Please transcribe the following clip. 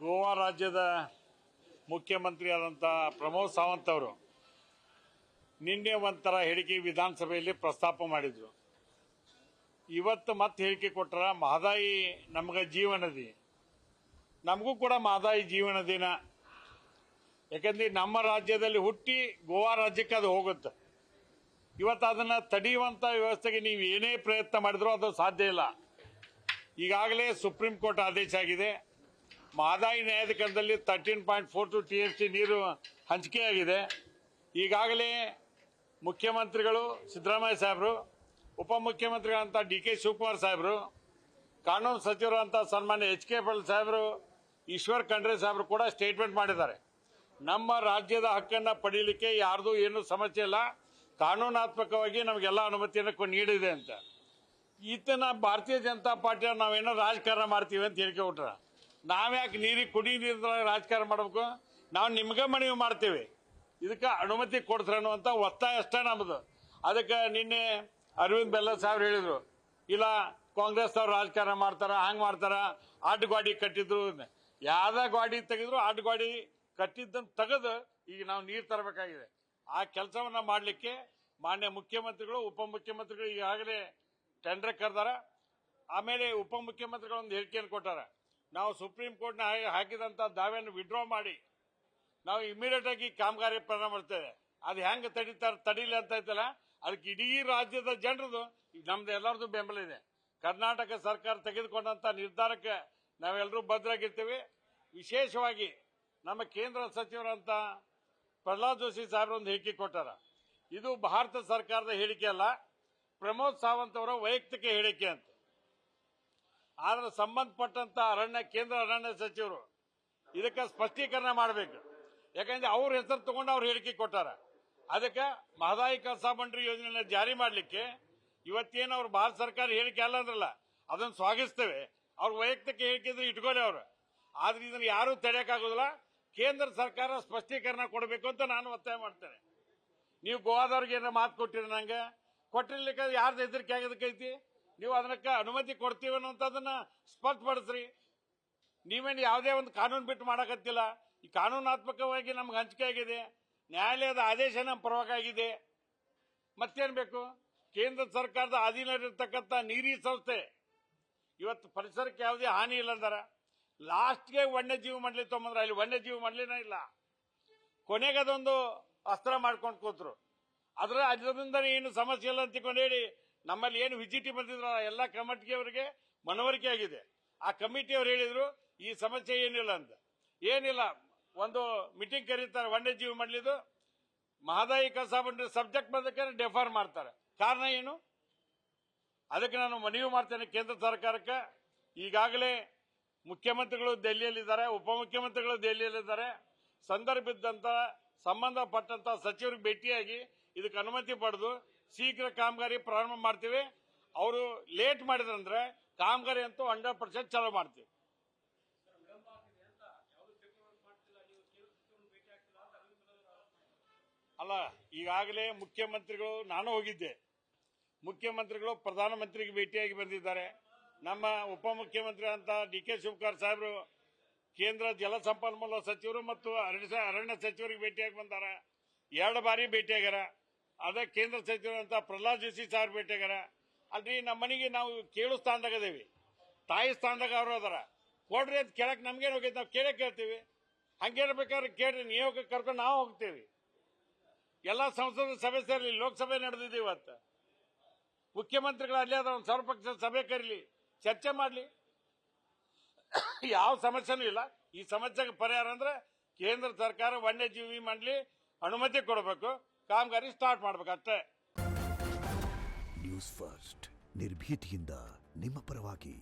ಗೋವಾ ರಾಜ್ಯದ ಮುಖ್ಯಮಂತ್ರಿಯಾದಂಥ ಪ್ರಮೋದ್ ಸಾವಂತ್ ಅವರು ನಿನ್ನೆ ಒಂಥರ ಹೇಳಿಕೆ ವಿಧಾನಸಭೆಯಲ್ಲಿ ಪ್ರಸ್ತಾಪ ಮಾಡಿದರು. ಇವತ್ತು ಮತ್ತೆ ಹೇಳಿಕೆ ಕೊಟ್ಟರ ಮಹದಾಯಿ ನಮಗೆ ಜೀವನದಿ, ನಮಗೂ ಕೂಡ ಮಹದಾಯಿ ಜೀವನದಿನ. ಯಾಕಂದ್ರೆ ನಮ್ಮ ರಾಜ್ಯದಲ್ಲಿ ಹುಟ್ಟಿ ಗೋವಾ ರಾಜ್ಯಕ್ಕೆ ಅದು ಹೋಗುತ್ತೆ. ಇವತ್ತು ಅದನ್ನು ತಡೆಯುವಂಥ ವ್ಯವಸ್ಥೆಗೆ ನೀವು ಏನೇ ಪ್ರಯತ್ನ ಮಾಡಿದ್ರೂ ಅದು ಸಾಧ್ಯ ಇಲ್ಲ. ಈಗಾಗಲೇ ಸುಪ್ರೀಂ ಕೋರ್ಟ್ ಆದೇಶ ಆಗಿದೆ. ಮಹದಾಯಿ ನ್ಯಾಯಾಧಿಕರಣದಲ್ಲಿ 13.42 TMC ನೀರು ಹಂಚಿಕೆಯಾಗಿದೆ. ಈಗಾಗಲೇ ಮುಖ್ಯಮಂತ್ರಿಗಳು ಸಿದ್ದರಾಮಯ್ಯ ಸಾಹೇಬರು, ಉಪಮುಖ್ಯಮಂತ್ರಿಗಳಂತ DK ಶಿವಕುಮಾರ್ ಸಾಹೇಬರು, ಕಾನೂನು ಸಚಿವರಂತ ಸನ್ಮಾನ್ಯ HK ಪಾಟೀಲ್ ಸಾಹೇಬರು, ಈಶ್ವರ್ ಖಂಡ್ರೆ ಸಾಹೇಬರು ಕೂಡ ಸ್ಟೇಟ್ಮೆಂಟ್ ಮಾಡಿದ್ದಾರೆ. ನಮ್ಮ ರಾಜ್ಯದ ಹಕ್ಕನ್ನು ಪಡೀಲಿಕ್ಕೆ ಯಾರ್ದು ಏನು ಸಮಸ್ಯೆ ಇಲ್ಲ, ಕಾನೂನಾತ್ಮಕವಾಗಿ ನಮಗೆಲ್ಲ ಅನುಮತಿಯನ್ನು ನೀಡಿದೆ ಅಂತ. ಈತನ ಭಾರತೀಯ ಜನತಾ ಪಾರ್ಟಿಯ ನಾವೇನೋ ರಾಜಕಾರಣ ಮಾಡ್ತೀವಿ ಅಂತ ಹೇಳಿಕೆ ಕೊಟ್ರ. ನಾವ್ಯಾಕೆ ಕುಡಿ ನೀರಿನ ರಾಜಕಾರಣ ಮಾಡಬೇಕು? ನಾವು ನಿಮ್ಗೆ ಮನವಿ ಮಾಡ್ತೀವಿ, ಇದಕ್ಕೆ ಅನುಮತಿ ಕೊಡ್ತಾರೆ ಅನ್ನುವಂಥ ಒತ್ತಾಯ ಅಷ್ಟೇ ನಮ್ಮದು. ಅದಕ್ಕೆ ನಿನ್ನೆ ಅರವಿಂದ್ ಬೆಲ್ಲ ಸಾಹೇಬ್ರು ಹೇಳಿದ್ರು, ಇಲ್ಲ ಕಾಂಗ್ರೆಸ್ನವ್ರು ರಾಜಕಾರಣ ಮಾಡ್ತಾರ, ಹಂಗೆ ಮಾಡ್ತಾರ, ಅಡ್ಡ ಗಾಡಿ ಕಟ್ಟಿದ್ರು. ಯಾವ್ದ ಗಾಡಿ ತೆಗೆದ್ರು ಅಡ್ಡ ಗಾಡಿ ಕಟ್ಟಿದ್ದನ್ನು ತೆಗೆದು ಈಗ ನಾವು ನೀರು ತರಬೇಕಾಗಿದೆ. ಆ ಕೆಲಸವನ್ನ ಮಾಡಲಿಕ್ಕೆ ಮಾನ್ಯ ಮುಖ್ಯಮಂತ್ರಿಗಳು, ಉಪಮುಖ್ಯಮಂತ್ರಿಗಳು ಈಗಾಗಲೇ ಟೆಂಡರ್ ಕರೆದಾರ. ಆಮೇಲೆ ಉಪಮುಖ್ಯಮಂತ್ರಿಗಳು ಒಂದು ಹೇಳಿಕೆಯನ್ನು ಕೊಟ್ಟಾರ, ನಾವು ಸುಪ್ರೀಂ ಕೋರ್ಟ್ನ ಹಾಕಿದಂಥ ದಾವೆಯನ್ನು ವಿಡ್ರಾ ಮಾಡಿ ನಾವು ಇಮಿಡಿಯೇಟ್ ಆಗಿ ಕಾಮಗಾರಿ ಪ್ರಾರಂಭ ಮಾಡ್ತೇವೆ. ಅದು ಹೆಂಗೆ ತಡೀಲಿ ಅಂತ ಐತಲ್ಲ, ಅದಕ್ಕೆ ಇಡೀ ರಾಜ್ಯದ ಜನರದು ನಮ್ದು ಎಲ್ಲರದು ಬೆಂಬಲ ಇದೆ. ಕರ್ನಾಟಕ ಸರ್ಕಾರ ತೆಗೆದುಕೊಂಡಂತ ನಿರ್ಧಾರಕ್ಕೆ ನಾವೆಲ್ಲರೂ ಬದ್ಧರಾಗಿರ್ತೀವಿ. ವಿಶೇಷವಾಗಿ ನಮ್ಮ ಕೇಂದ್ರ ಸಚಿವರಂತ ಪ್ರಹ್ಲಾದ್ ಜೋಶಿ ಸಾಹೇಬ್ರು ಒಂದು ಹೇಳಿಕೆ ಕೊಟ್ಟಾರ. ಇದು ಭಾರತ ಸರ್ಕಾರದ ಹೇಳಿಕೆ ಅಲ್ಲ, ಪ್ರಮೋದ್ ಸಾವಂತ್ ಅವರ ವೈಯಕ್ತಿಕ ಹೇಳಿಕೆ ಅಂತ. ಆದ್ರೆ ಸಂಬಂಧಪಟ್ಟಂತ ಕೇಂದ್ರ ಅರಣ್ಯ ಸಚಿವರು ಇದಕ್ಕೆ ಸ್ಪಷ್ಟೀಕರಣ ಮಾಡಬೇಕು. ಯಾಕಂದ್ರೆ ಅವ್ರ ಹೆಸರು ತಗೊಂಡು ಅವ್ರು ಹೇಳಿಕೆ ಕೊಟ್ಟಾರ. ಅದಕ್ಕೆ ಮಹದಾಯಿ ಕಳಸಾ ಬಂಡೂರಿ ಯೋಜನೆಯನ್ನು ಜಾರಿ ಮಾಡಲಿಕ್ಕೆ ಇವತ್ತೇನು ಅವ್ರು ಭಾರತ ಸರ್ಕಾರ ಹೇಳಿಕೆ ಅಲ್ಲ ಅಂದ್ರಲ್ಲ, ಅದನ್ನು ಸ್ವಾಗತಿಸ್ತೇವೆ. ಅವ್ರ ವೈಯಕ್ತಿಕ ಹೇಳಿಕೆ ಇದ್ರೆ ಇಟ್ಕೊಳ್ಳಿ ಅವರು. ಆದ್ರೆ ಇದನ್ನು ಯಾರೂ ತಡೆಯಕ್ಕಾಗೋದಿಲ್ಲ. ಕೇಂದ್ರ ಸರ್ಕಾರ ಸ್ಪಷ್ಟೀಕರಣ ಕೊಡಬೇಕು ಅಂತ ನಾನು ಒತ್ತಾಯ ಮಾಡ್ತೇನೆ. ನೀವು ಗೋವಾದವ್ರಿಗೆ ಏನೋ ಮಾತು ಕೊಟ್ಟಿರಿ, ನಂಗೆ ಕೊಟ್ಟಿರ್ಲಿಕ್ಕೆ ಯಾರ್ದು ಹೆದರಿಕೆ ಆಗೋದಕ್ಕೈತಿ? ನೀವು ಅದಕ್ಕೆ ಅನುಮತಿ ಕೊಡ್ತೀವಿ ಅನ್ನೋಂಥದ್ದನ್ನ ಸ್ಪಷ್ಟಪಡಿಸ್ರಿ. ನೀವೇನು ಯಾವುದೇ ಒಂದು ಕಾನೂನು ಬಿಟ್ಟು ಮಾಡಕತ್ತಿಲ್ಲ. ಈ ಕಾನೂನಾತ್ಮಕವಾಗಿ ನಮ್ಗೆ ಹಂಚಿಕೆ ಆಗಿದೆ, ನ್ಯಾಯಾಲಯದ ಆದೇಶ ನಮ್ಮ ಪರವಾಗಿದೆ. ಮತ್ತೇನು ಬೇಕು? ಕೇಂದ್ರ ಸರ್ಕಾರದ ಅಧೀನದಲ್ಲಿರ್ತಕ್ಕಂಥ ನೀರಿ ಸಂಸ್ಥೆ ಇವತ್ತು ಪರಿಸರಕ್ಕೆ ಯಾವುದೇ ಹಾನಿ ಇಲ್ಲ ಅಂದಾರ. ಲಾಸ್ಟ್ಗೆ ವನ್ಯಜೀವಿ ಮಂಡಳಿ ತೊಗೊಂಡ್ರೆ ಅಲ್ಲಿ ವನ್ಯಜೀವಿ ಮಂಡಳಿನೇ ಇಲ್ಲ. ಕೊನೆಗೆ ಅದೊಂದು ಅಸ್ತ್ರ ಮಾಡ್ಕೊಂಡು ಕೂತ್ರು. ಅದರಿಂದ ಏನು ಸಮಸ್ಯೆ ಇಲ್ಲ ಅಂತ ಹೇಳಿ ನಮ್ಮಲ್ಲಿ ಏನು ವಿಜಿಟಿ ಬಂದಿದ್ರು ಎಲ್ಲ ಕಮಿಟಿಯವರಿಗೆ ಮನವರಿಕೆ ಆಗಿದೆ. ಆ ಕಮಿಟಿಯವರು ಹೇಳಿದ್ರು ಈ ಸಮಸ್ಯೆ ಏನಿಲ್ಲ ಅಂತ. ಏನಿಲ್ಲ, ಒಂದು ಮೀಟಿಂಗ್ ಕರೀತಾರೆ ವನ್ಯಜೀವಿ ಮಂಡಳಿದು, ಮಹದಾಯಿ ಕಳಸಾ ಬಂಡೂರಿ ಸಬ್ಜೆಕ್ಟ್ ಬಂದಕ್ಕೆ ಡೆಫರ್ ಮಾಡ್ತಾರೆ. ಕಾರಣ ಏನು? ಅದಕ್ಕೆ ನಾನು ಮನವಿ ಮಾಡ್ತೇನೆ ಕೇಂದ್ರ ಸರ್ಕಾರಕ್ಕೆ. ಈಗಾಗಲೇ ಮುಖ್ಯಮಂತ್ರಿಗಳು ದೆಹಲಿಯಲ್ಲಿದ್ದಾರೆ, ಉಪಮುಖ್ಯಮಂತ್ರಿಗಳು ದೆಹಲಿಯಲ್ಲಿದ್ದಾರೆ. ಸಂದರ್ಭ ಇದ್ದಂತ ಸಂಬಂಧಪಟ್ಟಂತ ಸಚಿವರಿಗೆ ಭೇಟಿಯಾಗಿ ಇದಕ್ಕೆ ಅನುಮತಿ ಪಡೆದು ಶೀಘ್ರ ಕಾಮಗಾರಿ ಪ್ರಾರಂಭ ಮಾಡ್ತೀವಿ. ಅವರು ಲೇಟ್ ಮಾಡಿದ್ರಂದ್ರೆ ಕಾಮಗಾರಿ ಅಂತೂ 100% ಚಾಲೂ ಮಾಡ್ತೀವಿ. ಅಲ್ಲ, ಈಗಾಗಲೇ ಮುಖ್ಯಮಂತ್ರಿಗಳು, ನಾನು ಹೋಗಿದ್ದೆ, ಮುಖ್ಯಮಂತ್ರಿಗಳು ಪ್ರಧಾನಮಂತ್ರಿಗೆ ಭೇಟಿಯಾಗಿ ಬಂದಿದ್ದಾರೆ. ನಮ್ಮ ಉಪಮುಖ್ಯಮಂತ್ರಿ ಅಂತ DK ಶಿವಕುಮಾರ್ ಸಾಹೇಬರು ಕೇಂದ್ರ ಜಲಸಂಪನ್ಮೂಲ ಸಚಿವರು ಮತ್ತು ಅರಣ್ಯ ಸಚಿವರಿಗೆ ಭೇಟಿಯಾಗಿ ಬಂದಾರ. 2 ಬಾರಿ ಭೇಟಿಯಾಗ್ಯಾರ. ಅದೇ ಕೇಂದ್ರ ಸಚಿವರಂತ ಪ್ರಹ್ಲಾದ್ ಜೋಶಿ ಸಾಹೇಬ್ ಭೇಟಿಯಾಗ್ಯಾರ. ಅಲ್ರಿ, ನಮ್ಮ ಮನೆಗೆ ನಾವು ಕೇಳು ಸ್ಥಾನದಾಗ ಅದೇವಿ, ತಾಯಿ ಸ್ಥಾನದಾಗ ಅವರು ಅದಾರ. ಕೊಡ್ರಿ ಅಂತ ಕೇಳಕ್ ನಮ್ಗೇನು ಹೋಗೈತೆ? ನಾವು ಕೇಳ್ತೀವಿ. ಹಂಗೇನ್ಬೇಕಾದ್ರೆ ಕೇಳ್ರಿ, ನಿಯೋಗಕ್ಕೆ ಕರ್ಕೊಂಡು ನಾವು ಹೋಗ್ತೇವೆ. ಎಲ್ಲ ಸಂಸದ ಸದಸ್ಯರಲ್ಲಿ ಲೋಕಸಭೆ ನಡೆದಿದೆ ಇವತ್ತು. ಮುಖ್ಯಮಂತ್ರಿಗಳು ಅಲ್ಲಿ ಅದ ಒಂದು ಸರ್ವಪಕ್ಷ ಸಭೆ ಕರೀಲಿ, ಚರ್ಚೆ ಮಾಡಲಿ. ಯಾವ ಸಮಸ್ಯೆನೂ ಇಲ್ಲ. ಈ ಸಮಸ್ಯೆಗೆ ಪರಿಹಾರ ಅಂದ್ರೆ ಕೇಂದ್ರ ಸರ್ಕಾರ ವನ್ಯಜೀವಿ ಮಂಡಳಿ ಅನುಮತಿ ಕೊಡಬೇಕು, ಕಾಮಗಾರಿ ಸ್ಟಾರ್ಟ್ ಮಾಡಬೇಕು ಅಷ್ಟೇ. ನ್ಯೂಸ್ ಫಸ್ಟ್, ನಿರ್ಭೀತಿಯಿಂದ ನಿಮ್ಮ ಪರವಾಗಿ.